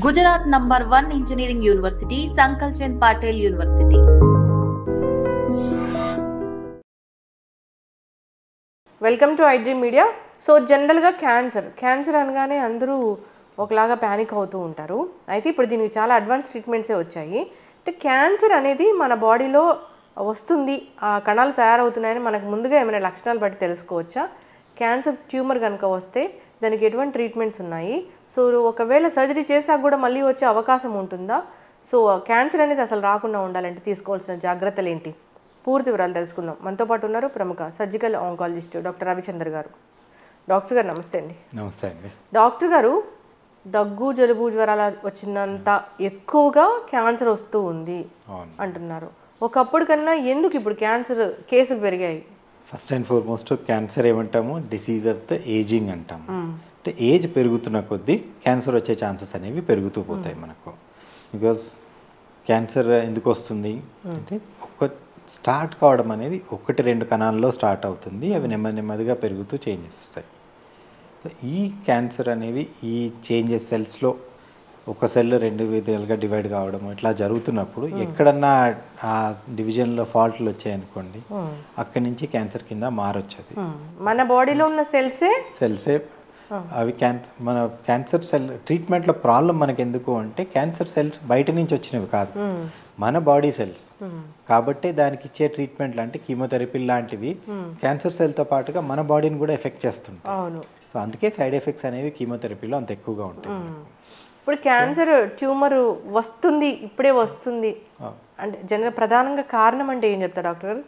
Gujarat #1 Engineering University, Sankalchan Patel University. Welcome to iDream media. So జనరల్గా cancer అనగానే అందరూ ఒకలాగా ప్యానిక్ అవుతూ ఉంటారు. అయితే ఇప్పుడు దీనికి చాలా అడ్వాన్స్ ట్రీట్మెంట్సే వచ్చాయి. అయితే క్యాన్సర్ అనేది మన బాడీలో వస్తుంది, ఆ కణాలు తయారవుతున్నాయని మనకు ముందుగా ఏమైనా లక్షణాలు బట్టి తెలుసుకోవచ్చా? క్యాన్సర్ ట్యూమర్ కనుక వస్తే దానికి ఎటువంటి ట్రీట్మెంట్స్ ఉన్నాయి? సో ఒకవేళ సర్జరీ చేశాక కూడా మళ్ళీ వచ్చే అవకాశం ఉంటుందా? సో క్యాన్సర్ అనేది అసలు రాకుండా ఉండాలంటే తీసుకోవాల్సిన జాగ్రత్తలు ఏంటి? పూర్తి వివరాలు తెలుసుకుందాం. మనతో పాటు ఉన్నారు ప్రముఖ సర్జికల్ ఆంకాలజిస్ట్ డాక్టర్ రవిచంద్ర గారు. డాక్టర్ గారు నమస్తే అండి. నమస్తే అండి. డాక్టర్ గారు, దగ్గు జలుబు జ్వరాలు వచ్చినంత ఎక్కువగా క్యాన్సర్ వస్తూ ఉంది అంటున్నారు. ఒకప్పుడు కన్నా ఎందుకు ఇప్పుడు క్యాన్సర్ కేసులు పెరిగాయి? ఫస్ట్ అండ్ ఫార్మోస్ట్ క్యాన్సర్ ఏమంటాము, డిసీజ్ ఆఫ్ ద ఏజింగ్ అంటాము. అంటే ఏజ్ పెరుగుతున్న కొద్దీ క్యాన్సర్ వచ్చే ఛాన్సెస్ అనేవి పెరుగుతూ పోతాయి మనకు. బికాజ్ క్యాన్సర్ ఎందుకు వస్తుంది అంటే స్టార్ట్ కావడం అనేది 1-2 కణాల్లో స్టార్ట్ అవుతుంది. అవి నెమ్మదిగా పెరుగుతూ చేంజెస్ వస్తాయి. సో ఈ క్యాన్సర్ అనేవి ఈ చేంజెస్ సెల్స్లో ఒక సెల్ 2 విధాలుగా డివైడ్ కావడం ఇట్లా జరుగుతున్నప్పుడు ఎక్కడన్నా ఆ డివిజన్లో ఫాల్ట్లు వచ్చాయనుకోండి, అక్కడి నుంచి క్యాన్సర్ కింద మారొచ్చది. మన బాడీలో ఉన్న సెల్సే అవి మన క్యాన్సర్ సెల్ ట్రీట్మెంట్లో ప్రాబ్లం మనకు ఎందుకు అంటే క్యాన్సర్ సెల్స్ బయట నుంచి వచ్చినవి కాదు, మన బాడీ సెల్స్. కాబట్టి దానికి ఇచ్చే ట్రీట్మెంట్ అంటే కీమోథెరపీ లాంటివి క్యాన్సర్ సెల్తో పాటుగా మన బాడీని కూడా ఎఫెక్ట్ చేస్తుంటాయి. సో అందుకే సైడ్ ఎఫెక్ట్స్ అనేవి కీమోథెరపీలో అంత ఎక్కువగా ఉంటాయి. ఇప్పుడు క్యాన్సర్ ట్యూమర్ ఇప్పుడే వస్తుంది అంటే జనరల్ ప్రధానంగా కారణం అంటే ఏం చెప్తారు డాక్టర్ గారు?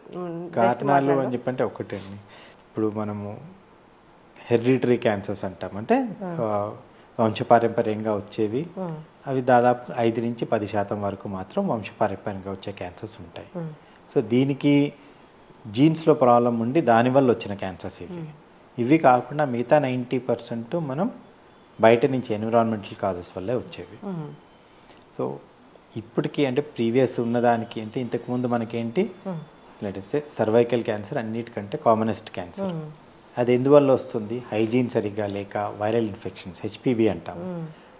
కారణాలు అని చెప్పంటే ఒకటే, ఇప్పుడు మనము హెరిడిటరీ క్యాన్సర్స్ అంటాం, అంటే వంశపారంపర్యంగా వచ్చేవి. అవి దాదాపు 5-10% వరకు మాత్రం వంశపారంపర్యంగా వచ్చే క్యాన్సర్స్ ఉంటాయి. సో దీనికి జీన్స్లో ప్రాబ్లం ఉండి దానివల్ల వచ్చిన క్యాన్సర్స్ ఇవి కాకుండా మిగతా 90% మనం బయట నుంచి ఎన్విరాన్మెంటల్ కాజెస్ వల్లే వచ్చేవి. సో ఇప్పటికీ అంటే ప్రీవియస్ ఉన్నదానికి అంటే ఇంతకుముందు మనకేంటి లేటెస్ట్ సర్వైకల్ క్యాన్సర్ అన్నిటికంటే కామనెస్ట్ క్యాన్సర్. అది ఎందువల్ల వస్తుంది? హైజీన్ సరిగ్గా లేక, వైరల్ ఇన్ఫెక్షన్స్ హెచ్పివి అంటాము,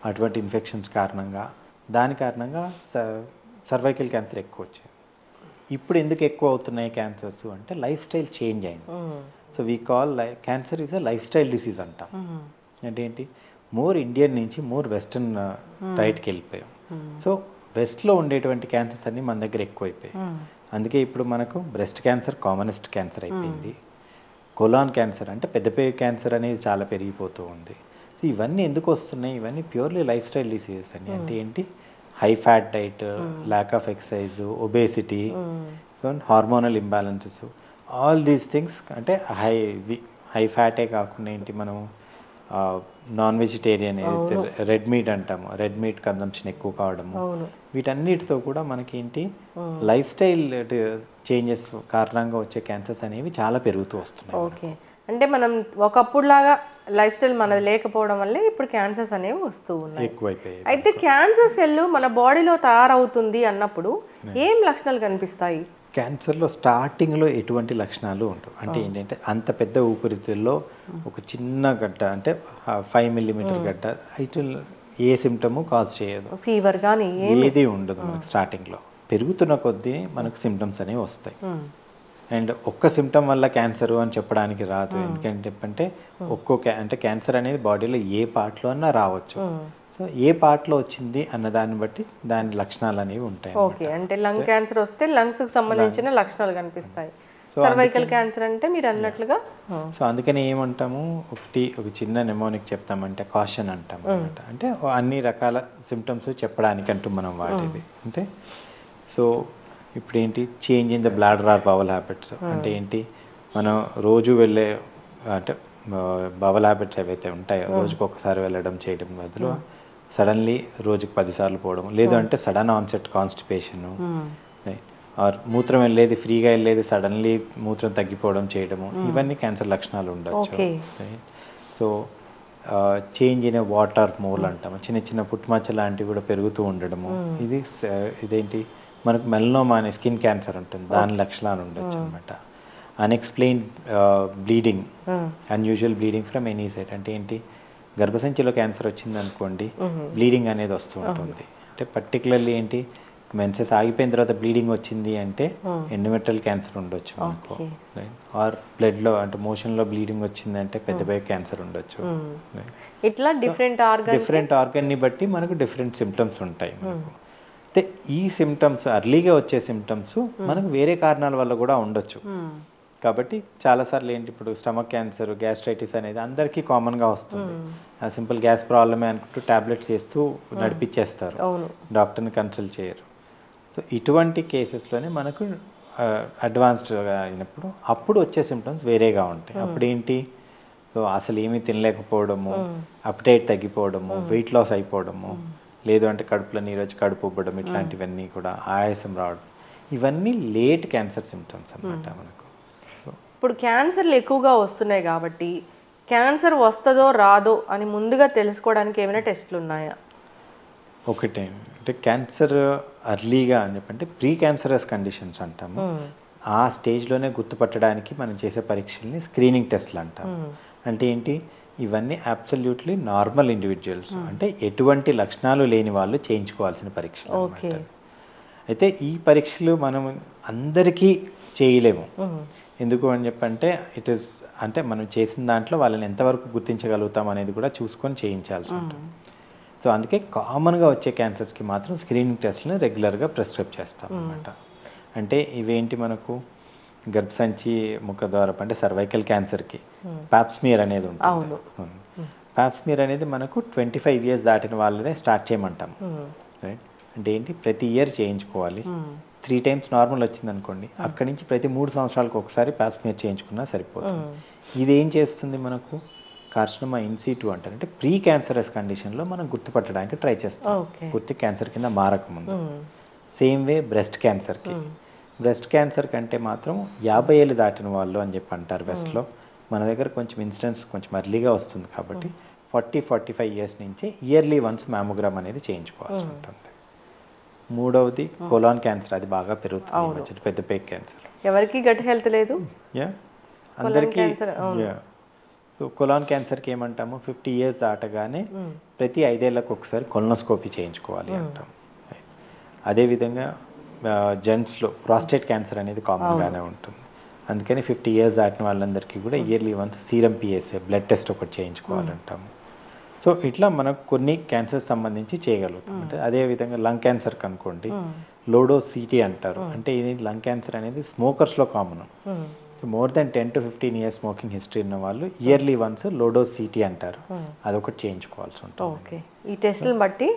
అటువంటి ఇన్ఫెక్షన్స్ కారణంగా దాని కారణంగా సర్వైకల్ క్యాన్సర్ ఎక్కువ వచ్చాయి. ఇప్పుడు ఎందుకు ఎక్కువ అవుతున్నాయి క్యాన్సర్స్ అంటే లైఫ్ స్టైల్ చేంజ్ అయింది. So we call cancer is a life style disease అంటాం. అంటే ఏంటి, మోర్ ఇండియన్ నుంచి మోర్ వెస్టర్న్ డైట్కి వెళ్ళిపోయాం. సో వెస్ట్లో ఉండేటువంటి క్యాన్సర్స్ అన్నీ మన దగ్గర ఎక్కువైపోయాయి. అందుకే ఇప్పుడు మనకు బ్రెస్ట్ క్యాన్సర్ కామనెస్ట్ క్యాన్సర్ అయిపోయింది. కొలాన్ క్యాన్సర్ అంటే పెద్దపేగు క్యాన్సర్ అనేది చాలా పెరిగిపోతూ ఉంది. సో ఇవన్నీ ఎందుకు వస్తున్నాయి? ఇవన్నీ ప్యూర్లీ లైఫ్ స్టైల్ డిసీజెస్ అని. అంటే ఏంటి, high fat diet, lack of exercise, obesity, so hormonal imbalances, all these things. అంటే హై ఫ్యాటే కాకుండా ఏంటి, మనము నాన్ వెజిటేరియన్ ఏదైతే రెడ్ మీట్ అంటాము, రెడ్ మీట్ కన్జంప్షన్ ఎక్కువ కావడము, వీటన్నిటితో కూడా మనకేంటి లైఫ్ స్టైల్ చేంజెస్ కారణంగా వచ్చే క్యాన్సర్స్ అనేవి చాలా పెరుగుతూ వస్తున్నాయి. ఓకే, అంటే మనం ఒకప్పుడు లాగా లైఫ్ స్టైల్ మనది లేకపోవడం వల్లే ఇప్పుడు క్యాన్సర్స్ అనేవి వస్తూ ఉన్నాయి, ఎక్కువైపోయాయి. అయితే క్యాన్సర్ సెల్ మన బాడీలో తయారవుతుంది అన్నప్పుడు ఏం లక్షణాలు కనిపిస్తాయి? క్యాన్సర్లో స్టార్టింగ్లో ఎటువంటి లక్షణాలు ఉండవు. అంటే ఏంటంటే అంత పెద్ద ఊపిరితిత్తుల్లో ఒక చిన్న గడ్డ, అంటే 5 mm గడ్డ, అయితే ఏ సిమ్టము కాజ్ చేయదు, ఫీవర్ కానీ ఏది ఉండదు మనకు. స్టార్టింగ్లో పెరుగుతున్న కొద్దీ మనకు సిమ్టమ్స్ అనేవి వస్తాయి. అండ్ ఒక్క సిమ్టమ్ వల్ల క్యాన్సర్ అని చెప్పడానికి రాదు. ఎందుకంటే అంటే క్యాన్సర్ అనేది బాడీలో ఏ పార్ట్లో అన్నా రావచ్చు. సో ఏ పార్ట్లో వచ్చింది అన్న దాన్ని బట్టి దాని లక్షణాలు అనేవి ఉంటాయి. ఓకే, అంటే లంగ్ క్యాన్సర్ వస్తే లంగ్స్కి సంబంధించిన లక్షణాలు కనిపిస్తాయి. సర్వైకల్ క్యాన్సర్ అంటే మీరు అన్నట్లుగా. సో అందుకని ఏమంటాము, ఒక చిన్న నెమోనిక్ చెప్తామంటే కాషన్ అంటాం అనమాట. అంటే అన్ని రకాల సిమ్టమ్స్ చెప్పడానికి అంటూ మనం వాడేది. అంటే సో ఇప్పుడు ఏంటి, change in the bladder or bowel habits. అంటే ఏంటి, మనం రోజు వెళ్ళే అంటే బవల్ హ్యాబిట్స్ ఏవైతే ఉంటాయో రోజుకి ఒకసారి వెళ్ళడం చేయడం బదులు సడన్లీ రోజుకి 10 సార్లు పోవడం, లేదు అంటే సడన్ ఆన్సెట్ కాన్స్టిపేషను, ఆర్ మూత్రం వెళ్ళేది ఫ్రీగా వెళ్ళేది సడన్లీ మూత్రం తగ్గిపోవడం చేయడము, ఇవన్నీ క్యాన్సర్ లక్షణాలు ఉండొచ్చు. So change in water mole అంటాము, చిన్న పుట్టుమచ్చ లాంటివి కూడా పెరుగుతూ ఉండడము, ఇదేంటి మనకు మెలనోమా అనే స్కిన్ క్యాన్సర్ ఉంటుంది, దాని లక్షణాలు ఉండొచ్చు అనమాట. Unexplained bleeding, unusual bleeding from any side. అంటే ఏంటి, గర్భసంచిలో క్యాన్సర్ వచ్చింది అనుకోండి, బ్లీడింగ్ అనేది వస్తూ ఉంటుంది. అంటే పర్టికులర్లీ ఏంటి, మెన్సెస్ ఆగిపోయిన తర్వాత బ్లీడింగ్ వచ్చింది అంటే ఎండోమెట్రియల్ క్యాన్సర్ ఉండొచ్చు మనకు, ఆర్ బ్లడ్లో అంటే మోషన్లో బ్లీడింగ్ వచ్చిందంటే పెద్ద క్యాన్సర్ ఉండొచ్చు. ఇట్లా డిఫరెంట్ ఆర్గన్ని బట్టి మనకు డిఫరెంట్ సిమ్టమ్స్ ఉంటాయి మనకు. అయితే ఈ సిమ్టమ్స్ అర్లీగా వచ్చే సిమ్టమ్స్ మనకు వేరే కారణాల వల్ల కూడా ఉండొచ్చు. కాబట్టి చాలాసార్లు ఏంటి, ఇప్పుడు స్టమక్ క్యాన్సర్, గ్యాస్ట్రైటిస్ అనేది అందరికీ కామన్గా వస్తుంది. సింపుల్ గ్యాస్ ప్రాబ్లమే అనుకుంటూ ట్యాబ్లెట్స్ వేస్తూ నడిపించేస్తారు, డాక్టర్ని కన్సల్ట్ చేయరు. సో ఇటువంటి కేసెస్లోనే మనకు అడ్వాన్స్డ్గా అయినప్పుడు అప్పుడు వచ్చే సిమ్టమ్స్ వేరేగా ఉంటాయి. అప్పుడు ఏంటి, సో అసలు ఏమీ తినలేకపోవడము, అప్టైట్ తగ్గిపోవడము, వెయిట్ లాస్ అయిపోవడము, లేదు అంటే కడుపులో నీరు వచ్చి కడుపు ఉబ్బడం, ఇట్లాంటివన్నీ కూడా ఆయాసం రావడం, ఇవన్నీ లేట్ క్యాన్సర్ సిమ్టమ్స్ అన్నమాట మనకు. సో ఇప్పుడు క్యాన్సర్లు ఎక్కువగా వస్తున్నాయి కాబట్టి క్యాన్సర్ వస్తుందో రాదో అని ముందుగా తెలుసుకోవడానికి ఏమైనా టెస్ట్లు ఉన్నాయా? ఒకటే అంటే క్యాన్సర్ అర్లీగా అని చెప్పంటే ప్రీ క్యాన్సరస్ కండిషన్స్ అంటాము. ఆ స్టేజ్లోనే గుర్తుపట్టడానికి మనం చేసే పరీక్షల్ని స్క్రీనింగ్ టెస్ట్లు అంటాము. అంటే ఏంటి, ఇవన్నీ అబ్సల్యూట్లీ నార్మల్ ఇండివిజువల్స్, అంటే ఎటువంటి లక్షణాలు లేని వాళ్ళు చేయించుకోవాల్సిన పరీక్షలు అన్నమాట. అయితే ఈ పరీక్షలు మనం అందరికీ చేయలేము. ఎందుకు అని చెప్పంటే ఇట్ ఈస్ అంటే మనం చేసిన దాంట్లో వాళ్ళని ఎంతవరకు గుర్తించగలుగుతాం అనేది కూడా చూసుకొని చేయించాల్సి ఉంటుంది. సో అందుకే కామన్గా వచ్చే క్యాన్సర్స్కి మాత్రం స్క్రీనింగ్ టెస్ట్లను రెగ్యులర్గా ప్రిస్క్రైబ్ చేస్తాం అన్నమాట. అంటే ఇవేంటి, మనకు గర్భసంచి ముఖద్వారపు అంటే సర్వైకల్ క్యాన్సర్కి పాప్స్మియర్ అనేది ఉంటుంది. పాప్స్మియర్ అనేది మనకు 25 years దాటిన వాళ్ళనే స్టార్ట్ చేయమంటాం, రైట్? అంటే ఏంటి, ప్రతి ఇయర్ చేయించుకోవాలి. 3 times నార్మల్ వచ్చింది అనుకోండి, అక్కడి నుంచి ప్రతి 3 సంవత్సరాలకు ఒకసారి పాప్స్మియర్ చేయించుకున్నా సరిపోతుంది. ఇది ఏం చేస్తుంది, మనకు కార్సినోమా ఇన్సిటు అంటారు, అంటే ప్రీ క్యాన్సరస్ కండిషన్లో మనం గుర్తుపట్టడానికి ట్రై చేస్తాం, పూర్తి క్యాన్సర్ కింద మారకముందు. సేమ్ వే బ్రెస్ట్ క్యాన్సర్కి, బ్రెస్ట్ క్యాన్సర్ కంటే మాత్రం 50 ఏళ్ళు దాటిన వాళ్ళు అని చెప్పి అంటారు వెస్ట్లో. మన దగ్గర కొంచెం ఇన్సిడెన్స్ కొంచెం అర్లీగా వస్తుంది కాబట్టి 40-45 years నుంచే ఇయర్లీ వన్స్ మ్యామోగ్రామ్ అనేది చేయించుకోవాల్సి ఉంటుంది. మూడవది కొలాన్ క్యాన్సర్, అది బాగా పెరుగుతుంది, పెద్ద పేగ్ క్యాన్సర్. ఎవరికి గట్ హెల్త్ లేదు, అందరికీ. సో కొలాన్ క్యాన్సర్కి ఏమంటాము, 50 years దాటగానే ప్రతి 5 ఏళ్ళకు ఒకసారి కొలనోస్కోపీ చేయించుకోవాలి అంటాం. అదేవిధంగా జెంట్స్లో ప్రాస్టేట్ క్యాన్సర్ అనేది కామన్గానే ఉంటుంది, అందుకని 50 years దాటిన వాళ్ళందరికీ కూడా yearly once serum PSA blood test ఒకటి చేయించుకోవాలంటాము. సో ఇట్లా మనకు కొన్ని క్యాన్సర్స్ సంబంధించి చేయగలుగుతాం. అంటే అదేవిధంగా లంగ్ క్యాన్సర్కి అనుకోండి, లోడోస్ సిటీ అంటారు. అంటే ఇది లంగ్ క్యాన్సర్ అనేది స్మోకర్స్లో common. More than 10 to 15 years smoking history ఉన్న వాళ్ళు ఇయర్లీ వన్స్ లోడోస్ సిటీ అంటారు, అదొకటి చేయించుకోవాల్సి ఉంటుంది. ఈ టెస్ట్ని బట్టి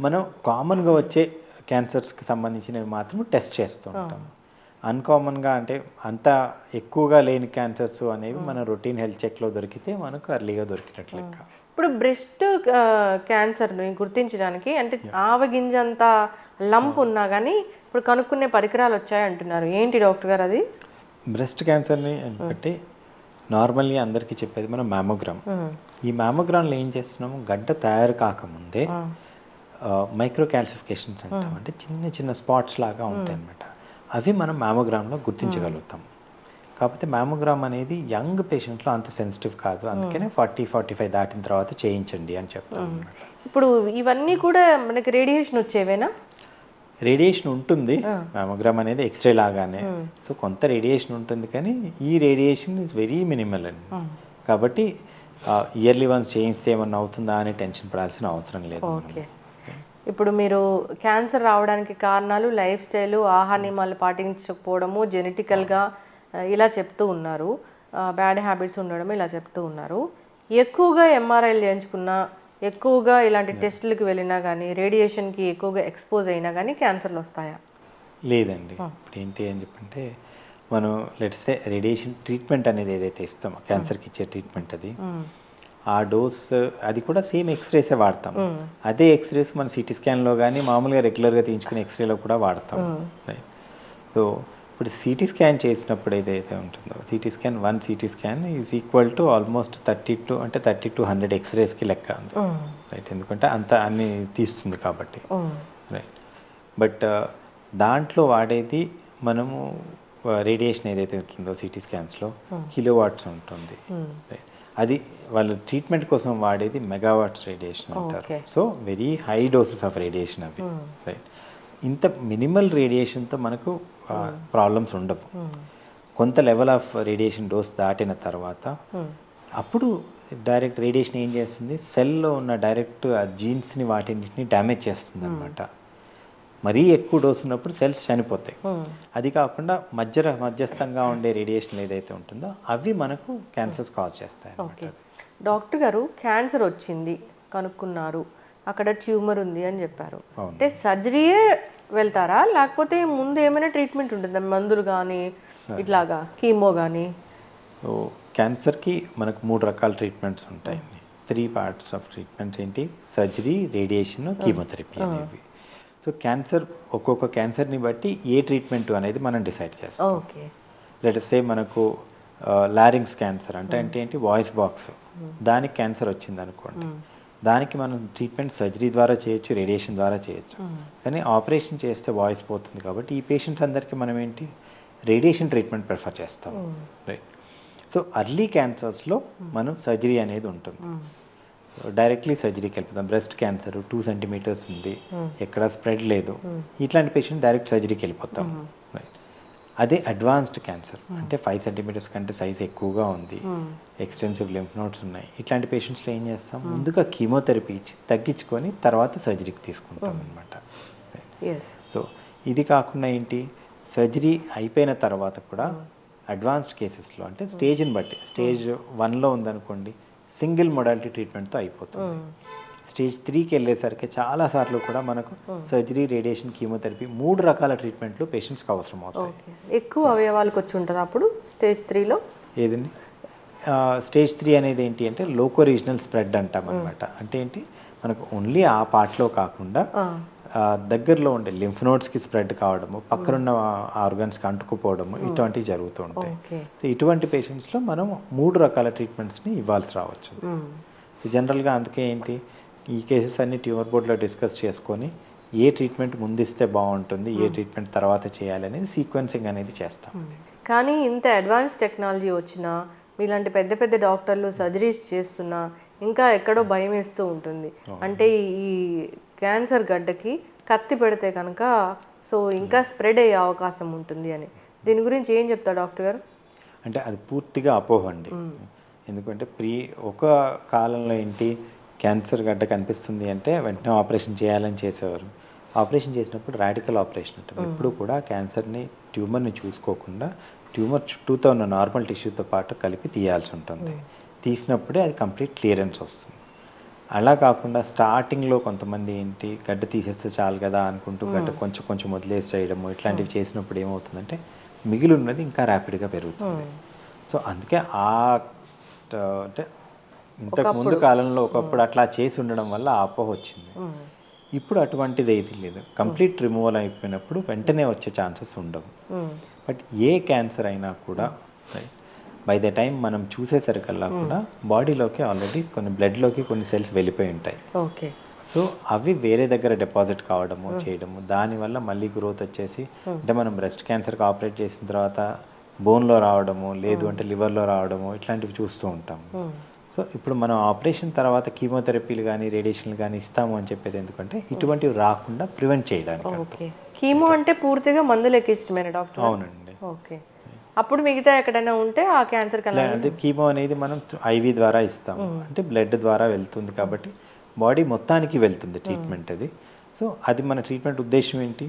మనం కామన్గా వచ్చే క్యాన్సర్స్కి సంబంధించినవి మాత్రం టెస్ట్ చేస్తూ ఉంటాం. అన్కామన్గా అంటే అంత ఎక్కువగా లేని క్యాన్సర్స్ అనేవి మన రొటీన్ హెల్త్ చెక్లో దొరికితే మనకు అర్లీగా దొరికినట్లు లెక్క. ఇప్పుడు బ్రెస్ట్ క్యాన్సర్ని గుర్తించడానికి అంటే ఆవగింజంత లంప్ ఉన్నా కానీ ఇప్పుడు కనుక్కునే పరికరాలు వచ్చాయి అంటున్నారు, ఏంటి డాక్టర్ గారు అది? బ్రెస్ట్ క్యాన్సర్ని బట్టి నార్మల్గా అందరికీ చెప్పేది మనం మ్యామోగ్రామ్. ఈ మ్యామోగ్రామ్లో ఏం చేస్తున్నాము, గడ్డ తయారు కాకముందే మైక్రో క్యాల్సిఫికేషన్స్ అంటాం, అంటే చిన్న చిన్న స్పాట్స్ లాగా ఉంటాయి అన్నమాట. అవి మనం మ్యామోగ్రామ్లో గుర్తించగలుగుతాం. కాకపోతే మ్యామోగ్రామ్ అనేది యంగ్ పేషెంట్లో అంత సెన్సిటివ్ కాదు, అందుకనే 40-45 దాటిన తర్వాత చేయించండి అని చెప్తాం అన్నమాట. ఇప్పుడు ఇవన్నీ కూడా మనకి రేడియేషన్ వచ్చేవేనా? రేడియేషన్ ఉంటుంది, మ్యామోగ్రామ్ అనేది ఎక్స్రే లాగానే. సో కొంత రేడియేషన్ ఉంటుంది, కానీ ఈ రేడియేషన్ ఇస్ వెరీ మినిమల్ అండి. కాబట్టి ఇయర్లీ వన్స్ చేయిస్తే ఏమన్నా అవుతుందా అని టెన్షన్ పడాల్సిన అవసరం లేదు. ఇప్పుడు మీరు క్యాన్సర్ రావడానికి కారణాలు లైఫ్ స్టైలు, ఆహార నియమాలు పాటించకపోవడము, జెనెటికల్గా ఇలా చెప్తూ ఉన్నారు, బ్యాడ్ హ్యాబిట్స్ ఉండడం ఇలా చెప్తూ ఉన్నారు. ఎక్కువగా ఎంఆర్ఐలు చేయించుకున్నా, ఎక్కువగా ఇలాంటి టెస్టులకు వెళ్ళినా కానీ, రేడియేషన్కి ఎక్కువగా ఎక్స్పోజ్ అయినా కానీ క్యాన్సర్లు వస్తాయా? లేదండి. ఇప్పుడు ఏంటి అని చెప్పంటే మనం లెట్స్ రేడియేషన్ ట్రీట్మెంట్ అనేది ఏదైతే ఇస్తామో క్యాన్సర్కి ఇచ్చే ట్రీట్మెంట్, అది ఆ డోస్ అది కూడా సేమ్ ఎక్స్రేసే వాడతాం. అదే ఎక్స్రేస్ మన సిటీ స్కాన్లో కానీ మామూలుగా రెగ్యులర్గా తీయించుకునే ఎక్స్రేలో కూడా వాడతాం, రైట్? సో ఇప్పుడు సిటీ స్కాన్ చేసినప్పుడు ఏదైతే ఉంటుందో, CT scan 1 CT scan is equal to almost 30 to 100 ఎక్స్రేస్కి లెక్క ఉంది, రైట్? ఎందుకంటే అంత అన్ని తీస్తుంది కాబట్టి, రైట్? బట్ దాంట్లో వాడేది మనము రేడియేషన్ ఏదైతే ఉంటుందో సిటీ స్కాన్స్లో కిలోవాట్స్ ఉంటుంది, రైట్? అది వాళ్ళ ట్రీట్మెంట్ కోసం వాడేది మెగావాట్స్ రేడియేషన్ అంటారు. So very high doses of radiation అవి, రైట్. ఇంత మినిమల్ రేడియేషన్తో మనకు ప్రాబ్లమ్స్ ఉండవు. కొంత లెవెల్ ఆఫ్ రేడియేషన్ డోస్ దాటిన తర్వాత అప్పుడు డైరెక్ట్ రేడియేషన్ ఏం చేస్తుంది, సెల్లో ఉన్న డైరెక్ట్ ఆ జీన్స్ని వాటిని డ్యామేజ్ చేస్తుంది అనమాట. మరీ ఎక్కువ డోస్ ఉన్నప్పుడు సెల్స్ చనిపోతాయి. అది కాకుండా మధ్యస్థంగా ఉండే రేడియేషన్ ఏదైతే ఉంటుందో అవి మనకు క్యాన్సర్స్ కాజ్ చేస్తాయి. ఓకే డాక్టర్ గారు, క్యాన్సర్ వచ్చింది కనుక్కున్నారు, అక్కడ ట్యూమర్ ఉంది అని చెప్పారు, అంటే సర్జరీయే వెళ్తారా లేకపోతే ముందు ఏమైనా ట్రీట్మెంట్ ఉంటుందా, మందులు కానీ ఇట్లాగా కీమో కానీ? సో క్యాన్సర్కి మనకు 3 రకాల ట్రీట్మెంట్స్ ఉంటాయి. 3 పార్ట్స్ ఆఫ్ ట్రీట్మెంట్స్ ఏంటి, సర్జరీ, రేడియేషన్, కీమోథెరపీ అనేవి. సో క్యాన్సర్ ఒక్కొక్క క్యాన్సర్ని బట్టి ఏ ట్రీట్మెంట్ అనేది మనం డిసైడ్ చేస్తాం. ఓకే లెట్స్ సే మనకు లారింగ్స్ క్యాన్సర్ అంటే ఏంటి, వాయిస్ బాక్స్, దానికి క్యాన్సర్ వచ్చింది అనుకోండి, దానికి మనం ట్రీట్మెంట్ సర్జరీ ద్వారా చేయొచ్చు, రేడియేషన్ ద్వారా చేయొచ్చు. కానీ ఆపరేషన్ చేస్తే వాయిస్ పోతుంది కాబట్టి ఈ పేషెంట్స్ అందరికీ మనం ఏంటి రేడియేషన్ ట్రీట్మెంట్ ప్రిఫర్ చేస్తాం, రైట్. సో అర్లీ క్యాన్సర్స్లో మనం సర్జరీ అనేది ఉంటుంది, డైరెక్ట్లీ సర్జరీకి వెళ్ళిపోతాం. బ్రెస్ట్ క్యాన్సర్ 2 సెంటీమీటర్స్ ఉంది, ఎక్కడ స్ప్రెడ్ లేదు, ఇట్లాంటి పేషెంట్ డైరెక్ట్ సర్జరీకి వెళ్ళిపోతాం, రైట్. అదే అడ్వాన్స్డ్ క్యాన్సర్ అంటే 5 సెంటీమీటర్స్ కంటే సైజ్ ఎక్కువగా ఉంది, ఎక్స్టెన్సివ్ లింఫ్ నోడ్స్ ఉన్నాయి, ఇట్లాంటి పేషెంట్స్లో ఏం చేస్తాం, ముందుగా కీమోథెరపీ ఇచ్చి తగ్గించుకొని తర్వాత సర్జరీకి తీసుకుంటాం అనమాట. సో ఇది కాకుండా ఏంటి, సర్జరీ అయిపోయిన తర్వాత కూడా అడ్వాన్స్డ్ కేసెస్లో అంటే స్టేజ్ని బట్టి, స్టేజ్ 1లో ఉందనుకోండి సింగిల్ మొడాలిటీ ట్రీట్మెంట్తో అయిపోతుంది. స్టేజ్ 3కి వెళ్ళేసరికి చాలాసార్లు కూడా మనకు సర్జరీ, రేడియేషన్, కీమోథెరపీ 3 రకాల ట్రీట్మెంట్లు పేషెంట్స్కి అవసరం అవుతాయి. ఎక్కువ అవయవాలకు వచ్చి ఉంటుంది అప్పుడు స్టేజ్ 3లో. ఏదండి, స్టేజ్ 3 అనేది ఏంటి అంటే లోకో రీజనల్ స్ప్రెడ్ అంటాం అనమాట. అంటే ఏంటి, మనకు ఓన్లీ ఆ పార్ట్లో కాకుండా దగ్గరలో ఉండే లింఫ్ నోడ్స్కి స్ప్రెడ్ కావడము, పక్కనున్న ఆర్గన్స్కి అంటుకుపోవడము, ఇటువంటివి జరుగుతూ ఉంటాయి. సో ఇటువంటి పేషెంట్స్లో మనం 3 రకాల ట్రీట్మెంట్స్ని ఇవ్వాల్సి రావచ్చు. జనరల్గా అందుకే ఏంటి, ఈ కేసెస్ అన్ని ట్యూమర్ బోర్డ్లో డిస్కస్ చేసుకొని ఏ ట్రీట్మెంట్ ముందిస్తే బాగుంటుంది, ఏ ట్రీట్మెంట్ తర్వాత చేయాలి అనేది సీక్వెన్సింగ్ అనేది చేస్తాం. కానీ ఇంత అడ్వాన్స్ టెక్నాలజీ వచ్చినా మీలాంటి పెద్ద పెద్ద డాక్టర్లు సర్జరీస్ చేస్తున్నా ఇంకా ఎక్కడో భయం వేస్తూ ఉంటుంది. అంటే ఈ క్యాన్సర్ గడ్డకి కత్తి పెడితే కనుక సో ఇంకా స్ప్రెడ్ అయ్యే అవకాశం ఉంటుంది అని, దీని గురించి ఏం చెప్తారు డాక్టర్ గారు? అంటే అది పూర్తిగా అపోహ అండి. ఎందుకంటే ఒక కాలంలో ఏంటి, క్యాన్సర్ గడ్డ కనిపిస్తుంది అంటే వెంటనే ఆపరేషన్ చేయాలని చేసేవారు. ఆపరేషన్ చేసినప్పుడు రాడికల్ ఆపరేషన్ ఉంటుంది. ఎప్పుడు కూడా క్యాన్సర్ని, ట్యూమర్ని చూసుకోకుండా ట్యూమర్ చుట్టూతో ఉన్న నార్మల్ టిష్యూతో పాటు కలిపి తీయాల్సి ఉంటుంది. తీసినప్పుడే అది కంప్లీట్ క్లియరెన్స్ వస్తుంది. అలా కాకుండా స్టార్టింగ్లో కొంతమంది ఏంటి, గడ్డ తీసేస్తే చాలు కదా అనుకుంటూ గడ్డ కొంచెం కొంచెం వదిలేసి చేయడము, ఇట్లాంటివి చేసినప్పుడు ఏమవుతుందంటే మిగిలి ఉన్నది ఇంకా ర్యాపిడ్గా పెరుగుతుంది. సో అందుకే అంటే ఇంతకు ముందు కాలంలో ఒకప్పుడు అట్లా చేసి ఉండడం వల్ల ఆ అపోహ వచ్చింది. ఇప్పుడు అటువంటిది ఏది లేదు. కంప్లీట్ రిమూవల్ అయిపోయినప్పుడు వెంటనే వచ్చే ఛాన్సెస్ ఉండవు. బట్ ఏ క్యాన్సర్ అయినా కూడా బై ద టైం మనం చూసేసరికల్లా కూడా బాడీలోకి ఆల్రెడీ కొన్ని బ్లడ్లోకి కొన్ని సెల్స్ వెళ్ళిపోయి ఉంటాయి. ఓకే. సో అవి వేరే దగ్గర డిపాజిట్ కావడము, చేయడము, దానివల్ల మళ్ళీ గ్రోత్ వచ్చేసి అంటే మనం బ్రెస్ట్ క్యాన్సర్కి ఆపరేట్ చేసిన తర్వాత బోన్లో రావడము, లేదు అంటే లివర్లో రావడము, ఇట్లాంటివి చూస్తూ ఉంటాము. సో ఇప్పుడు మనం ఆపరేషన్ తర్వాత కీమోథెరపీలు కానీ రేడియేషన్లు కానీ ఇస్తాము అని చెప్పేది ఎందుకంటే ఇటువంటివి రాకుండా ప్రివెంట్ చేయడానికి. ఓకే. కీమో అంటే పూర్తిగా మందులు ఎక్కించడమేనా డాక్టర్? అవునండి. ఓకే. అప్పుడు మిగతా ఎక్కడైనా ఉంటే ఆ క్యాన్సర్ అంటే కీమో అనేది మనం ఐవి ద్వారా ఇస్తాము, అంటే బ్లడ్ ద్వారా వెళ్తుంది కాబట్టి బాడీ మొత్తానికి వెళ్తుంది ట్రీట్మెంట్ అది. సో అది మన ట్రీట్మెంట్ ఉద్దేశం ఏంటి,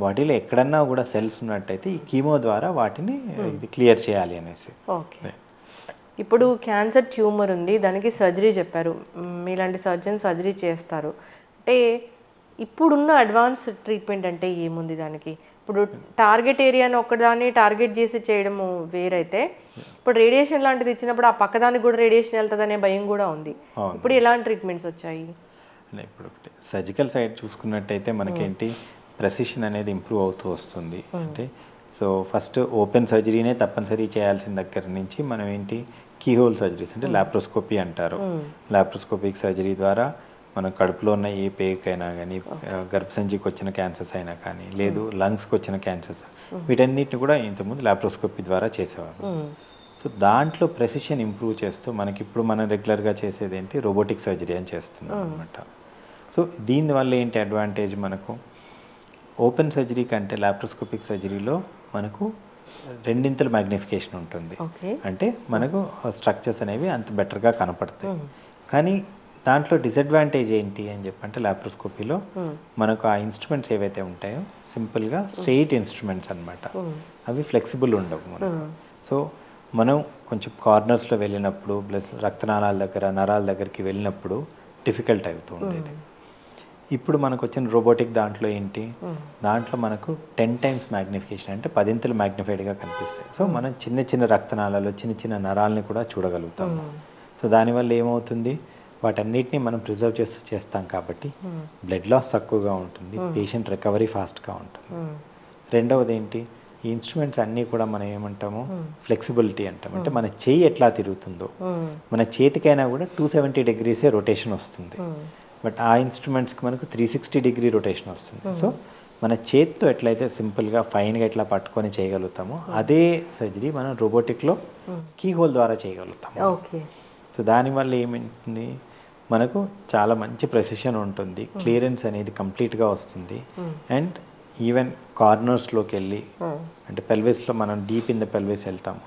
బాడీలో ఎక్కడన్నా కూడా సెల్స్ ఉన్నట్టయితే ఈ కీమో ద్వారా వాటిని ఇది క్లియర్ చేయాలి అనేసి. ఓకే. ఇప్పుడు క్యాన్సర్ ట్యూమర్ ఉంది, దానికి సర్జరీ చెప్పారు, మీలాంటి సర్జన్ సర్జరీ చేస్తారు. అంటే ఇప్పుడున్న అడ్వాన్స్ ట్రీట్మెంట్ అంటే ఏముంది దానికి? ఇప్పుడు టార్గెట్ ఏరియాని ఒక్కదాన్ని టార్గెట్ చేసి చేయడము వేరైతే, ఇప్పుడు రేడియేషన్ లాంటిది ఇచ్చినప్పుడు ఆ పక్కదానికి కూడా రేడియేషన్ వెళ్తుందనే భయం కూడా ఉంది. ఇప్పుడు ఎలాంటి ట్రీట్మెంట్స్ వచ్చాయి? ఇప్పుడు సర్జికల్ సైడ్ చూసుకున్నట్టయితే మనకేంటి ప్రెసిషన్ అనేది ఇంప్రూవ్ అవుతూ వస్తుంది. అంటే సో ఫస్ట్ ఓపెన్ సర్జరీనే తప్పనిసరి చేయాల్సిన దగ్గర నుంచి మనం ఏంటి కీహోల్ సర్జరీస్ అంటే లాప్రోస్కోపీ అంటారు. లాప్రోస్కోపిక్ సర్జరీ ద్వారా మన కడుపులో ఉన్న ఏ పేకైనా కానీ, గర్భసంచికి వచ్చిన క్యాన్సర్స్ అయినా కానీ, లేదు లంగ్స్కి వచ్చిన క్యాన్సర్స్, వీటన్నిటిని కూడా ఇంతకుముందు లాప్రోస్కోపీ ద్వారా చేసేవారు. సో దాంట్లో ప్రెసిషన్ ఇంప్రూవ్ చేస్తూ మనకి ఇప్పుడు మనం రెగ్యులర్గా చేసేది ఏంటి రోబోటిక్ సర్జరీ అని చేస్తున్నాం అనమాట. సో దీనివల్ల ఏంటి అడ్వాంటేజ్ మనకు ఓపెన్ సర్జరీ కంటే లాప్రోస్కోపిక్ సర్జరీలో మనకు రెండింతల మ్యాగ్నిఫికేషన్ ఉంటుంది. అంటే మనకు స్ట్రక్చర్స్ అనేవి అంత బెటర్గా కనపడతాయి. కానీ దాంట్లో డిసడ్వాంటేజ్ ఏంటి అని చెప్పంటే లాప్రోస్కోపీలో మనకు ఆ ఇన్స్ట్రుమెంట్స్ ఏవైతే ఉంటాయో సింపుల్గా స్ట్రెయిట్ ఇన్స్ట్రుమెంట్స్ అనమాట. అవి ఫ్లెక్సిబుల్ ఉండవు మనకు. సో మనం కొంచెం కార్నర్స్లో వెళ్ళినప్పుడు ప్లస్ రక్తనాళాల దగ్గర నరాల దగ్గరికి వెళ్ళినప్పుడు డిఫికల్ట్ అవుతూ ఉండేది. ఇప్పుడు మనకు వచ్చిన రోబోటిక్ దాంట్లో ఏంటి, దాంట్లో మనకు 10 times మ్యాగ్నిఫికేషన్ అంటే 10 మ్యాగ్నిఫైడ్గా కనిపిస్తాయి. సో మనం చిన్న చిన్న రక్తనాళాలు చిన్న చిన్న నరాలని కూడా చూడగలుగుతాం. సో దానివల్ల ఏమవుతుంది, వాటన్నిటిని మనం ప్రిజర్వ్ చేస్తాం కాబట్టి బ్లడ్ లాస్ తక్కువగా ఉంటుంది, పేషెంట్ రికవరీ ఫాస్ట్గా ఉంటుంది. రెండవది ఏంటి, ఈ ఇన్స్ట్రుమెంట్స్ అన్నీ కూడా మనం ఏమంటాము ఫ్లెక్సిబిలిటీ అంటాం. అంటే మన చేయి ఎట్లా తిరుగుతుందో మన చేతికైనా కూడా 270 degrees రొటేషన్ వస్తుంది. బట్ ఆ ఇన్స్ట్రుమెంట్స్కి మనకు 360 degree రొటేషన్ వస్తుంది. సో మన చేతితో ఎట్లయితే సింపుల్గా ఫైన్గా ఎట్లా పట్టుకొని చేయగలుగుతామో అదే సర్జరీ మనం రోబోటిక్లో కీ హోల్ ద్వారా చేయగలుగుతాము. సో దానివల్ల ఏమిటి, మనకు చాలా మంచి ప్రెసిషన్ ఉంటుంది, క్లియరెన్స్ అనేది కంప్లీట్గా వస్తుంది. అండ్ ఈవెన్ కార్నర్స్లోకి వెళ్ళి అంటే పెల్విస్లో మనం డీప్ ఇన్ ద పెల్విస్ వెళ్తాము,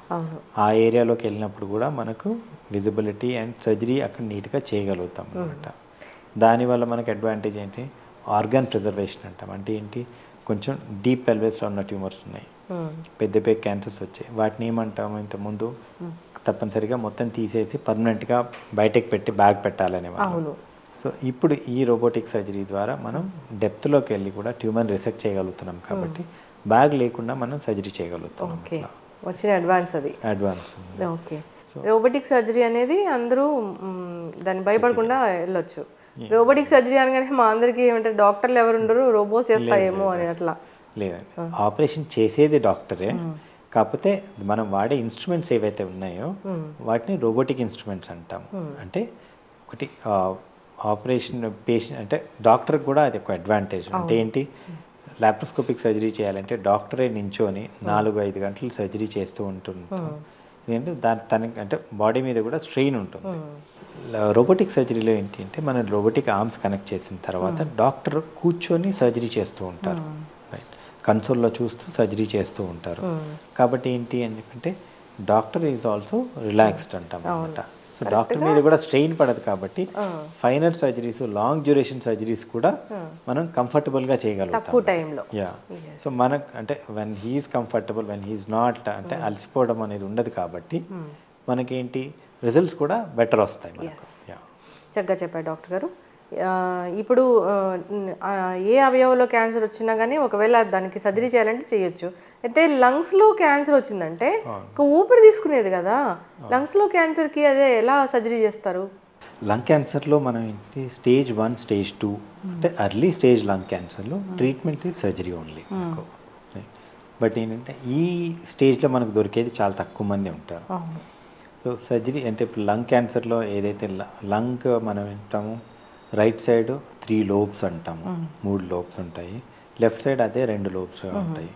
ఆ ఏరియాలోకి వెళ్ళినప్పుడు కూడా మనకు విజిబిలిటీ అండ్ సర్జరీ అక్కడ నీట్గా చేయగలుగుతాం అనమాట. దానివల్ల మనకు అడ్వాంటేజ్ ఏంటి, ఆర్గాన్ ప్రిజర్వేషన్ అంటాం. అంటే ఏంటి, కొంచెం డీప్ పెల్విస్లో ఉన్న ట్యూమర్స్ ఉన్నాయి, పెద్ద పెద్ద క్యాన్సర్స్ వచ్చాయి, వాటిని ఏమంటాము ఇంతకుముందు తప్పనిసరిగా మొత్తం తీసేసి పర్మనెంట్గా బయటకు పెట్టి బ్యాగ్ పెట్టాలనే వాళ్ళు. సో ఇప్పుడు ఈ రోబోటిక్ సర్జరీ ద్వారా మనం డెప్త్లోకి వెళ్ళి కూడా ట్యూమర్ రిసెక్ట్ చేయగలుగుతున్నాం కాబట్టి బ్యాగ్ లేకుండా మనం సర్జరీ చేయగలుగుతున్నాం. వచ్చిన అడ్వాన్స్ అది అడ్వాన్స్. ఓకే, రోబోటిక్ సర్జరీ అనేది అందరూ దాన్ని భయపడకుండా వెళ్ళొచ్చు. రోబోటిక్ సర్జరీ అనగానే మా అందరికీ ఏమంటే డాక్టర్లు ఎవరు ఉండరు, రోబోట్స్ చేస్తాయేమో అని అట్లా. లేదండి, ఆపరేషన్ చేసేది డాక్టరే, కాకపోతే మనం వాడే ఇన్స్ట్రుమెంట్స్ ఏవైతే ఉన్నాయో వాటిని రోబోటిక్ ఇన్స్ట్రుమెంట్స్ అంటాము. అంటే ఒకటి ఆపరేషన్ పేషెంట్ అంటే డాక్టర్కి కూడా అది ఒక అడ్వాంటేజ్. అంటే ఏంటి, లాప్రోస్కోపిక్ సర్జరీ చేయాలంటే డాక్టరే నించోని 4-5 గంటలు సర్జరీ చేస్తూ ఉంటుంటాం. ఎందుకంటే తనకి అంటే బాడీ మీద కూడా స్ట్రెయిన్ ఉంటుంది. రోబోటిక్ సర్జరీలో ఏంటి అంటే మనం రోబోటిక్ ఆర్మ్స్ కనెక్ట్ చేసిన తర్వాత డాక్టర్ కూర్చొని సర్జరీ చేస్తూ ఉంటారు, రైట్, కన్సోల్లో చూస్తూ సర్జరీ చేస్తూ ఉంటారు. కాబట్టి ఏంటి అని చెప్పంటే డాక్టర్ ఈజ్ ఆల్సో రిలాక్స్డ్ అంటాం అనమాట. సో డాక్టర్ మీద కూడా స్ట్రెయిన్ పడదు కాబట్టి final surgeries, long duration surgeries కూడా మనం కంఫర్టబుల్గా చేయగలుగుతాం. యా, సో మనకు అంటే when he's comfortable, when he's not అంటే అలసిపోవడం అనేది ఉండదు కాబట్టి మనకేంటి రిజల్ట్స్ కూడా బెటర్ వస్తాయి. చక్కగా చెప్పారు డాక్టర్ గారు. ఇప్పుడు ఏ అవయవంలో క్యాన్సర్ వచ్చినా కానీ ఒకవేళ దానికి సర్జరీ చేయాలంటే చేయొచ్చు. అయితే లంగ్స్లో క్యాన్సర్ వచ్చిందంటే ఊపిరి తీసుకునేది కదా, లంగ్స్లో క్యాన్సర్కి అదే ఎలా సర్జరీ చేస్తారు? లంగ్ క్యాన్సర్లో మనం ఏంటి స్టేజ్ 1, స్టేజ్ 2 అంటే ఎర్లీ స్టేజ్ లంగ్ క్యాన్సర్లో treatment is surgery only. But ఏంటంటే ఈ స్టేజ్లో మనకు దొరికేది చాలా తక్కువ మంది ఉంటారు. సో సర్జరీ అంటే ఇప్పుడు లంగ్ క్యాన్సర్లో ఏదైతే లంగ్ మనం వింటాము రైట్ సైడ్ 3 lobes అంటాము, 3 lobes ఉంటాయి, లెఫ్ట్ సైడ్ అదే 2 lobes ఉంటాయి.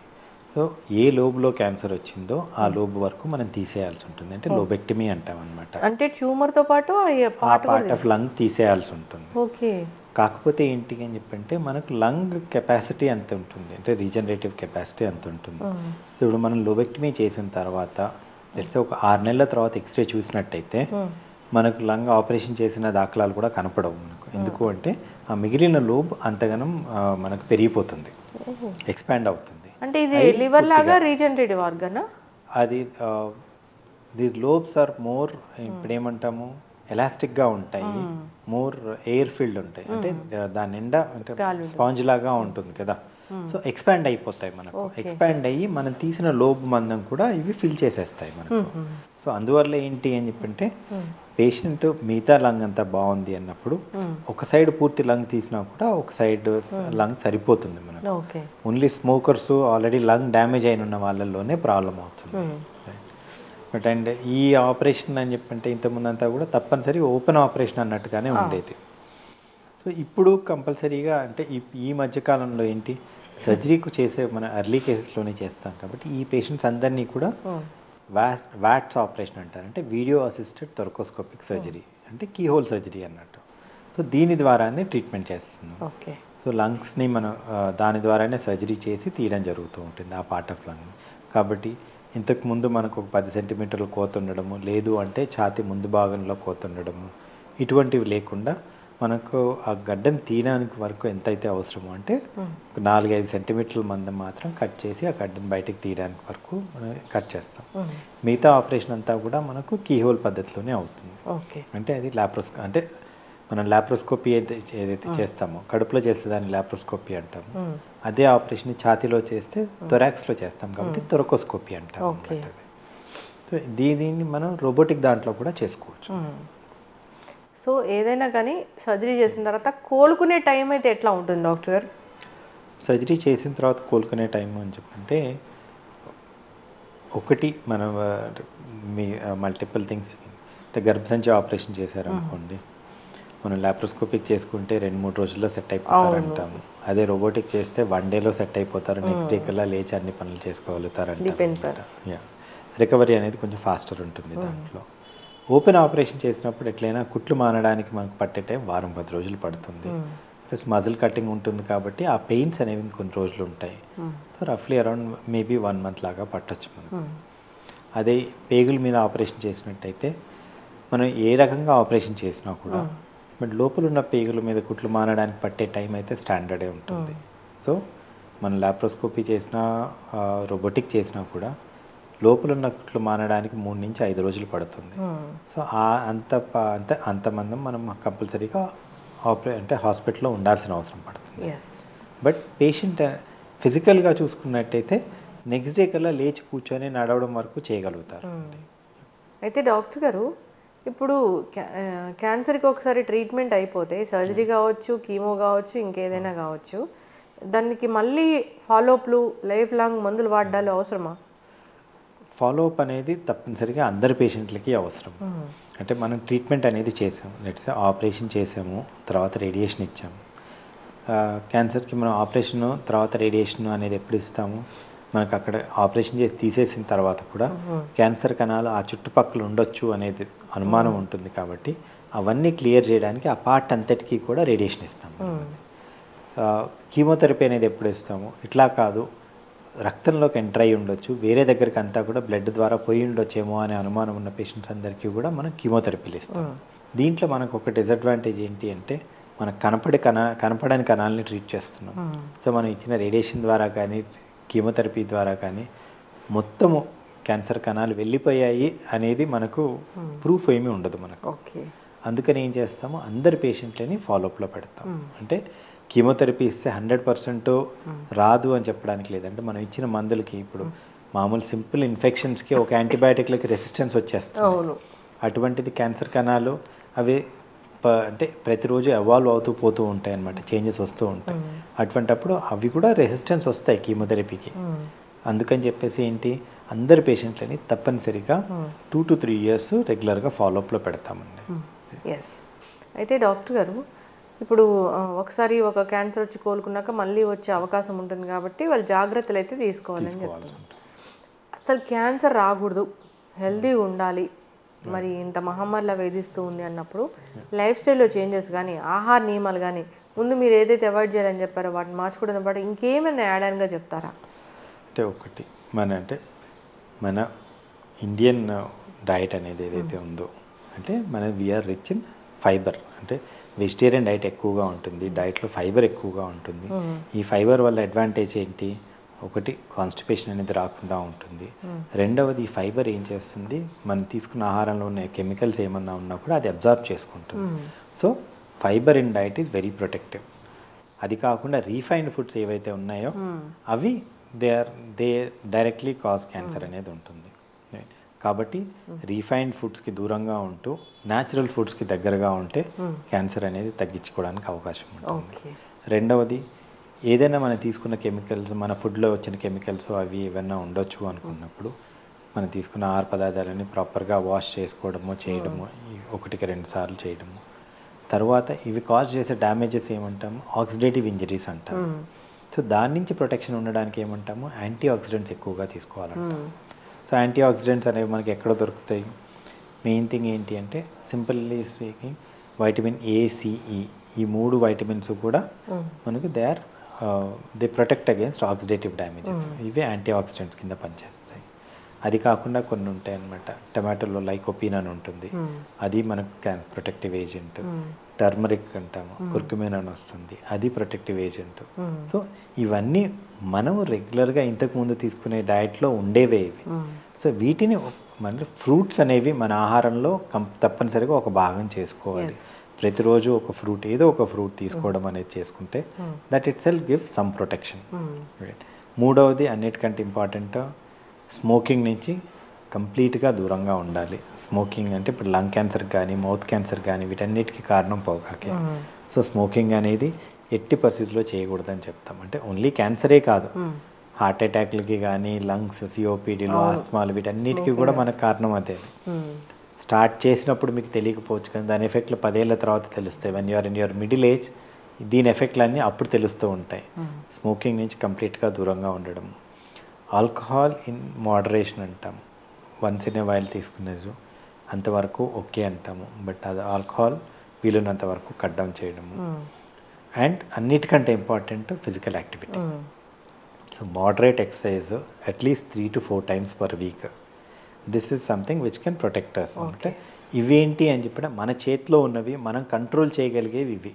సో ఏ లోబ్లో క్యాన్సర్ వచ్చిందో ఆ లోబ్ వరకు మనం తీసేయాల్సి ఉంటుంది, అంటే లోబెక్టమీ అంటాం అనమాట. అంటే ట్యూమర్తో పాటు ఆ పార్ట్ ఆఫ్ లంగ్ తీసేయాల్సి ఉంటుంది. ఓకే, కాకపోతే ఏంటి అని చెప్పంటే మనకు లంగ్ కెపాసిటీ అంత ఉంటుంది, అంటే రీజనరేటివ్ కెపాసిటీ అంత ఉంటుంది. ఇప్పుడు మనం లోబెక్టమీ చేసిన తర్వాత లెట్స్ ఒక 6 నెలల తర్వాత ఎక్స్రే చూసినట్టయితే మనకు లంగ్ ఆపరేషన్ చేసిన దాఖలాలు కూడా కనపడవు మనకు. ఎందుకు అంటే ఆ మిగిలిన లోబ్ అంతగానం మనకు పెరిగిపోతుంది, ఎక్స్పాండ్ అవుతుంది. అంటే ఇది లివర్ లాగా రీజనరేటివ్ ఆర్గనా? అది దీస్ లోబ్స్ ఆర్ మోర్ ఇప్పుడు ఏమంటాము ఎలాస్టిక్గా ఉంటాయి, మోర్ ఎయిర్ ఫీల్డ్ ఉంటాయి, అంటే దాని నిండా అంటే స్పాంజ్ లాగా ఉంటుంది కదా. సో ఎక్స్పాండ్ అయిపోతాయి మనకు, ఎక్స్పాండ్ అయ్యి మనం తీసిన లోబ్ మందం కూడా ఇవి ఫిల్ చేసేస్తాయి మనకు. సో అందువల్ల ఏంటి అని చెప్పంటే పేషెంట్ మిగతా లంగ్ అంతా బాగుంది అన్నప్పుడు ఒక సైడ్ పూర్తి లంగ్ తీసినా కూడా ఒక సైడ్ లంగ్ సరిపోతుంది మనకు. Only smokers, already lung damage అయిన ఉన్న వాళ్ళల్లోనే ప్రాబ్లం అవుతుంది. బట్ అండ్ ఈ ఆపరేషన్ అని చెప్పంటే ఇంతకుముందు అంతా కూడా తప్పనిసరి ఓపెన్ ఆపరేషన్ అన్నట్టుగానే ఉండేది. సో ఇప్పుడు కంపల్సరీగా అంటే ఈ మధ్యకాలంలో ఏంటి సర్జరీకి చేసే మన ఎర్లీ కేసెస్లోనే చేస్తాం కాబట్టి ఈ పేషెంట్స్ అందరినీ కూడా వ్యాట్స్ ఆపరేషన్ అంటారు, అంటే వీడియో అసిస్టెడ్ థొరకోస్కోపిక్ సర్జరీ, అంటే కీహోల్ సర్జరీ అన్నట్టు. సో దీని ద్వారానే ట్రీట్మెంట్ చేస్తున్నాం. ఓకే. సో లంగ్స్ని మనం దాని ద్వారానే సర్జరీ చేసి తీయడం జరుగుతూ ఉంటుంది ఆ పార్ట్ ఆఫ్ లంగ్. కాబట్టి ఇంతకుముందు మనకు ఒక 10 సెంటీమీటర్లు కోత ఉండడము, లేదు అంటే ఛాతీ ముందు భాగంలో కోత ఉండడము, ఇటువంటివి లేకుండా మనకు ఆ గడ్డను తీయడానికి వరకు ఎంతైతే అవసరమో అంటే 4-5 సెంటీమీటర్ల మందం మాత్రం కట్ చేసి ఆ గడ్డను బయటకు తీయడానికి వరకు మనం కట్ చేస్తాం. మిగతా ఆపరేషన్ అంతా కూడా మనకు కీహోల్ పద్ధతిలోనే అవుతుంది. ఓకే. అంటే అది అంటే మనం లాప్రోస్కోపీ ఏదైతే చేస్తామో కడుపులో చేసేదాన్ని లాప్రోస్కోపీ అంటాము. అదే ఆపరేషన్ ఛాతీలో చేస్తే థొరాక్స్లో చేస్తాం కాబట్టి థొరకోస్కోపీ అంటాం. సో దీనిని మనం రోబోటిక్ దాంట్లో కూడా చేసుకోవచ్చు. సో ఏదైనా కానీ సర్జరీ చేసిన తర్వాత కోలుకునే టైం అయితే ఎట్లా ఉంటుంది డాక్టర్ గారు? సర్జరీ చేసిన తర్వాత కోలుకునే టైం అని చెప్పంటే ఒకటి మనం మీ మల్టిపుల్ థింగ్స్, అంటే గర్భసంచి ఆపరేషన్ చేశారనుకోండి, మనం లాప్రోస్కోపిక్ చేసుకుంటే 2-3 రోజుల్లో సెట్ అయిపోతారు అంటాము. అదే రోబోటిక్ చేస్తే 1 డేలో సెట్ అయిపోతారు, నెక్స్ట్ డే కల్లా లేచి అన్ని పనులు చేసుకోగలుగుతారు అంటారు. రికవరీ అనేది కొంచెం ఫాస్టర్ ఉంటుంది దాంట్లో. ఓపెన్ ఆపరేషన్ చేసినప్పుడు ఎట్లయినా కుట్లు మానడానికి మనకు పట్టే టైం 1-10 రోజులు పడుతుంది. ప్లస్ మజిల్ కటింగ్ ఉంటుంది కాబట్టి ఆ పెయిన్స్ అనేవి కొన్ని రోజులు ఉంటాయి. సో రఫ్లీ అరౌండ్ మేబీ 1 మంత్ లాగా పట్టచ్చు మనకు. అదే పేగుల మీద ఆపరేషన్ చేసినట్టయితే మనం ఏ రకంగా ఆపరేషన్ చేసినా కూడా బట్ లోపల ఉన్న పేగుల మీద కుట్లు మానడానికి పట్టే టైం అయితే స్టాండర్డే ఉంటుంది. సో మనం లాప్రోస్కోపీ చేసినా రోబోటిక్ చేసినా కూడా లోపల ఉన్న కుట్లు మానడానికి 3-5 రోజులు పడుతుంది. సో అంతమంది మనం కంపల్సరీగా అంటే హాస్పిటల్లో ఉండాల్సిన అవసరం పడుతుంది. బట్ పేషెంట్ ఫిజికల్గా చూసుకున్నట్టయితే నెక్స్ట్ డే కల్లా లేచి కూర్చొని నడవడం వరకు చేయగలుగుతారు. అయితే డాక్టర్ గారు, ఇప్పుడు క్యాన్సర్కి ఒకసారి ట్రీట్మెంట్ అయిపోతే సర్జరీ కావచ్చు, కీమో కావచ్చు, ఇంకేదైనా కావచ్చు, దానికి మళ్ళీ ఫాలోఅప్లు లైఫ్ లాంగ్ మందులు వాడాలి అవసరమా? ఫాలోఅప్ అనేది తప్పనిసరిగా అందరి పేషెంట్లకి అవసరం. అంటే మనం ట్రీట్మెంట్ అనేది చేసాము, లెట్స్ ఆపరేషన్ చేసాము, తర్వాత రేడియేషన్ ఇచ్చాము. క్యాన్సర్కి మనం ఆపరేషన్ తర్వాత రేడియేషన్ అనేది ఎప్పుడు ఇస్తాము, మనకు అక్కడ ఆపరేషన్ చేసి తీసేసిన తర్వాత కూడా క్యాన్సర్ కణాలు ఆ చుట్టుపక్కల ఉండొచ్చు అనేది అనుమానం ఉంటుంది. కాబట్టి అవన్నీ క్లియర్ చేయడానికి ఆ పార్ట్ అంతటికీ కూడా రేడియేషన్ ఇస్తాము. కీమోథెరపీ అనేది ఎప్పుడు ఇస్తాము, ఇట్లా కాదు రక్తంలోకి ఎంటర్ అయ్యి ఉండొచ్చు, వేరే దగ్గరికి అంతా కూడా బ్లడ్ ద్వారా పోయి ఉండొచ్చేమో అనే అనుమానం ఉన్న పేషెంట్స్ అందరికీ కూడా మనం కీమోథెరపీలు ఇస్తాం. దీంట్లో మనకు ఒక డిసడ్వాంటేజ్ ఏంటి అంటే మనకు కనపడని కణాలని ట్రీట్ చేస్తున్నాం. సో మనం ఇచ్చిన రేడియేషన్ ద్వారా కానీ కీమోథెరపీ ద్వారా కానీ మొత్తము క్యాన్సర్ కణాలు వెళ్ళిపోయాయి అనేది మనకు ప్రూఫ్ ఏమీ ఉండదు మనకు. అందుకని ఏం చేస్తాము, అందరి పేషెంట్లని ఫాలోఅప్లో పెడతాం. అంటే కీమోథెరపీ ఇస్తే 100% రాదు అని చెప్పడానికి లేదంటే మనం ఇచ్చిన మందులకి ఇప్పుడు మామూలు సింపుల్ ఇన్ఫెక్షన్స్కి ఒక యాంటీబయాటిక్లకి రెసిస్టెన్స్ వచ్చేస్తుంది. అటువంటిది క్యాన్సర్ కణాలు అవి అంటే ప్రతిరోజు ఎవాల్వ్ అవుతూ పోతూ ఉంటాయి అన్నమాట, చేంజెస్ వస్తూ ఉంటాయి. అటువంటప్పుడు అవి కూడా రెసిస్టెన్స్ వస్తాయి కీమోథెరపీకి. అందుకని చెప్పేసి ఏంటి, అందరి పేషెంట్లని తప్పనిసరిగా 2 to 3 years రెగ్యులర్గా ఫాలోఅప్లో పెడతామండి. అయితే డాక్టర్ గారు, ఇప్పుడు ఒకసారి ఒక క్యాన్సర్ వచ్చి కోలుకున్నాక మళ్ళీ వచ్చే అవకాశం ఉంటుంది కాబట్టి వాళ్ళు జాగ్రత్తలు అయితే తీసుకోవాలని చెప్తారు. అసలు క్యాన్సర్ రాకూడదు, హెల్తీగా ఉండాలి, మరి ఇంత మహమ్మారిలా వేధిస్తూ ఉంది అన్నప్పుడు లైఫ్ స్టైల్లో చేంజెస్ కానీ ఆహార నియమాలు కానీ ముందు మీరు ఏదైతే అవాయిడ్ చేయాలని చెప్పారో వాటిని మార్చుకోవడం పాటు ఇంకేమైనా యాడ్-ఆన్గా చెప్తారా? అంటే ఒకటి మన ఇండియన్ డైట్ అనేది ఏదైతే ఉందో, అంటే మన వీఆర్ రిచ్ ఇన్ ఫైబర్, అంటే వెజిటేరియన్ డైట్ ఎక్కువగా ఉంటుంది, డైట్లో ఫైబర్ ఎక్కువగా ఉంటుంది. ఈ ఫైబర్ వల్ల అడ్వాంటేజ్ ఏంటి, ఒకటి కాన్స్టిపేషన్ అనేది రాకుండా ఉంటుంది. రెండవది ఈ ఫైబర్ ఏం చేస్తుంది, మనం తీసుకున్న ఆహారంలో ఉన్న కెమికల్స్ ఏమన్నా ఉన్నా కూడా అది అబ్జార్బ్ చేసుకుంటుంది. So fibre in diet is very protective. అది కాకుండా రీఫైన్డ్ ఫుడ్స్ ఏవైతే ఉన్నాయో అవి దే డైరెక్ట్లీ కాజ్ క్యాన్సర్ అనేది ఉంటుంది. కాబట్టి రీఫైన్డ్ ఫుడ్స్కి దూరంగా ఉంటూ న్యాచురల్ ఫుడ్స్కి దగ్గరగా ఉంటే క్యాన్సర్ అనేది తగ్గించుకోవడానికి అవకాశం ఉంటుంది. రెండవది ఏదైనా మనం తీసుకున్న కెమికల్స్, మన ఫుడ్లో వచ్చిన కెమికల్స్ అవి ఏమైనా ఉండొచ్చు అనుకున్నప్పుడు మనం తీసుకున్న ఆహార పదార్థాలని ప్రాపర్గా వాష్ చేసుకోవడము చేయడము, 1-2 సార్లు చేయడము. తర్వాత ఇవి కాజ్ చేసే డ్యామేజెస్ ఏమంటాము, ఆక్సిడేటివ్ ఇంజరీస్ అంటాము. సో దాని నుంచి ప్రొటెక్షన్ ఉండడానికి ఏమంటాము, యాంటీ ఆక్సిడెంట్స్ ఎక్కువగా తీసుకోవాలంటాము. సో యాంటీ ఆక్సిడెంట్స్ అనేవి మనకి ఎక్కడ దొరుకుతాయి? మెయిన్ థింగ్ ఏంటి అంటే simply speaking vitamin A, CE ఈ 3 వైటమిన్స్ కూడా మనకి they protect against oxidative damages. ఇవి యాంటీ ఆక్సిడెంట్స్ కింద పనిచేస్తాయి. అది కాకుండా కొన్ని ఉంటాయి అన్నమాట. టమాటోలో లైకోపీన్ అని ఉంటుంది, అది మనకు ప్రొటెక్టివ్ ఏజెంట్. టర్మరిక్ అంటాము, కుర్కుమిన్ అని వస్తుంది, అది ప్రొటెక్టివ్ ఏజెంట్. సో ఇవన్నీ మనం రెగ్యులర్గా ఇంతకుముందు తీసుకునే డయట్లో ఉండేవే ఇవి. సో వీటిని మన ఫ్రూట్స్ అనేవి మన ఆహారంలో తప్పనిసరిగా ఒక భాగం చేసుకోవాలి. ప్రతిరోజు ఒక ఫ్రూట్, ఏదో ఒక ఫ్రూట్ తీసుకోవడం అనేది చేసుకుంటే that it self give some protection. మూడవది అన్నిటికంటే ఇంపార్టెంట్, స్మోకింగ్ నుంచి కంప్లీట్గా దూరంగా ఉండాలి. స్మోకింగ్ అంటే ఇప్పుడు లంగ్ క్యాన్సర్ కానీ మౌత్ క్యాన్సర్ కానీ వీటన్నిటికీ కారణం పొగాకే. సో స్మోకింగ్ అనేది ఎట్టి పరిస్థితుల్లో చేయకూడదని చెప్తాం. అంటే ఓన్లీ క్యాన్సరే కాదు, హార్ట్ అటాక్లకి కానీ లంగ్స్, సిఓపిడీలు, ఆస్తమాలు వీటన్నిటికీ కూడా మనకు కారణం అదే. స్టార్ట్ చేసినప్పుడు మీకు తెలియకపోవచ్చు కానీ దాని ఎఫెక్ట్లు 10 ఏళ్ళ తర్వాత తెలుస్తాయి. When you're in your middle age దీని ఎఫెక్ట్లు అన్నీ అప్పుడు తెలుస్తూ ఉంటాయి. స్మోకింగ్ నుంచి కంప్లీట్గా దూరంగా ఉండడం. ఆల్కహాల్ ఇన్ మోడరేషన్ అంటాం, వన్స్ ఇన్ ఏ వైల్ తీసుకునేది అంతవరకు ఓకే అంటాము. బట్ అది ఆల్కహాల్ వీలున్నంత వరకు కట్ డౌన్ చేయడము. అండ్ అన్నిటికంటే important physical activity. So moderate exercise at least 3 to 4 times per week. This is something which can protect us. అంటే ఇవేంటి అని చెప్పిన మన చేతిలో ఉన్నవి, మనం కంట్రోల్ చేయగలిగేవి ఇవి.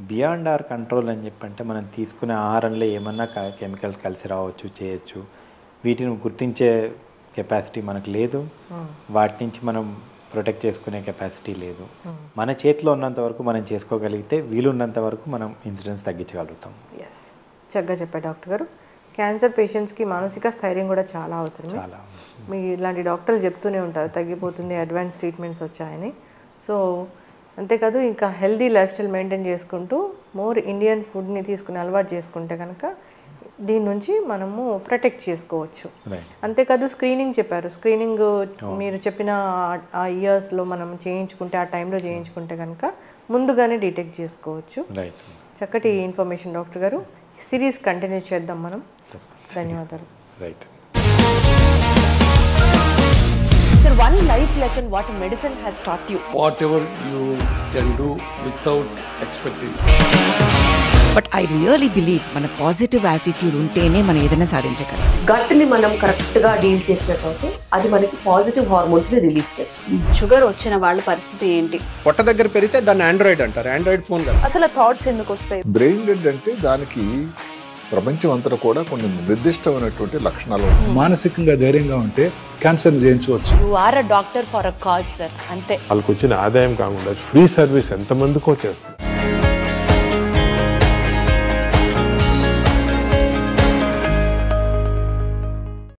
బియాండ్ అవర్ కంట్రోల్ అని చెప్పంటే మనం తీసుకునే ఆహారంలో ఏమన్నా కెమికల్స్ కలిసి రావచ్చు, చేయొచ్చు. వీటిని గుర్తించే కెపాసిటీ మనకు లేదు, వాటి నుంచి మనం ప్రొటెక్ట్ చేసుకునే కెపాసిటీ లేదు. మన చేతిలో ఉన్నంత వరకు మనం చేసుకోగలిగితే వీలున్నంత వరకు మనం ఇన్సిడెన్స్ తగ్గించగలుగుతాం. ఎస్, చక్కగా చెప్పారు డాక్టర్ గారు. క్యాన్సర్ పేషెంట్స్కి మానసిక స్థైర్యం కూడా చాలా అవసరం. చాలా మీ ఇలాంటి డాక్టర్లు చెప్తూనే ఉంటారు తగ్గిపోతుంది, అడ్వాన్స్ ట్రీట్మెంట్స్ వచ్చాయని. సో అంతేకాదు ఇంకా హెల్దీ లైఫ్ స్టైల్ మెయింటైన్ చేసుకుంటూ మోర్ ఇండియన్ ఫుడ్ని తీసుకుని అలవాటు చేసుకుంటే కనుక దీని నుంచి మనము ప్రొటెక్ట్ చేసుకోవచ్చు. అంతేకాదు స్క్రీనింగ్ చెప్పారు. స్క్రీనింగ్ మీరు చెప్పిన ఆ ఇయర్స్లో మనం చేయించుకుంటే, ఆ టైంలో చేయించుకుంటే కనుక ముందుగానే డిటెక్ట్ చేసుకోవచ్చు. చక్కటి ఇన్ఫర్మేషన్ డాక్టర్ గారు. సిరీస్ కంటిన్యూ చేద్దాం మనం. ధన్యవాదాలు. Right. Sir, one life lesson what medicine has taught you. Whatever you can do without expecting. But I really believe మన పాజిటివ్ యాటిట్యూడ్ ఉంటేనే మనం ఏదైనా సాధించగలం. గట్ని మనం కరెక్ట్గా డీల్ చేసినట్లయితే అది మనకి పాజిటివ్ హార్మోన్స్ని రిలీజ్ చేస్తుంది. షుగర్ వచ్చిన వాళ్ళ పరిస్థితి ఏంటి? పొట్ట దగ్గర పెరిగితే దాన్ని ఆండ్రాయిడ్ అంటారు, ఆండ్రాయిడ్ ఫోన్ కదా. అసలు థాట్స్ ఎందుకు వస్తాయి? బ్రెయిన్ డెడ్ అంటే దానికి ప్రపంచం అంతా కూడా కొన్ని నిర్దిష్టమైనటువంటి లక్షణాలు. మానసికంగా ధైర్యంగా ఉంటే క్యాన్సర్ జయించవచ్చు. You are a doctor for a cause sir, అంతే. వాళ్ళకి వచ్చిన ఆదాయం కాకుండా ఫ్రీ సర్వీస్ ఎంతమందికో చేస్తుంది.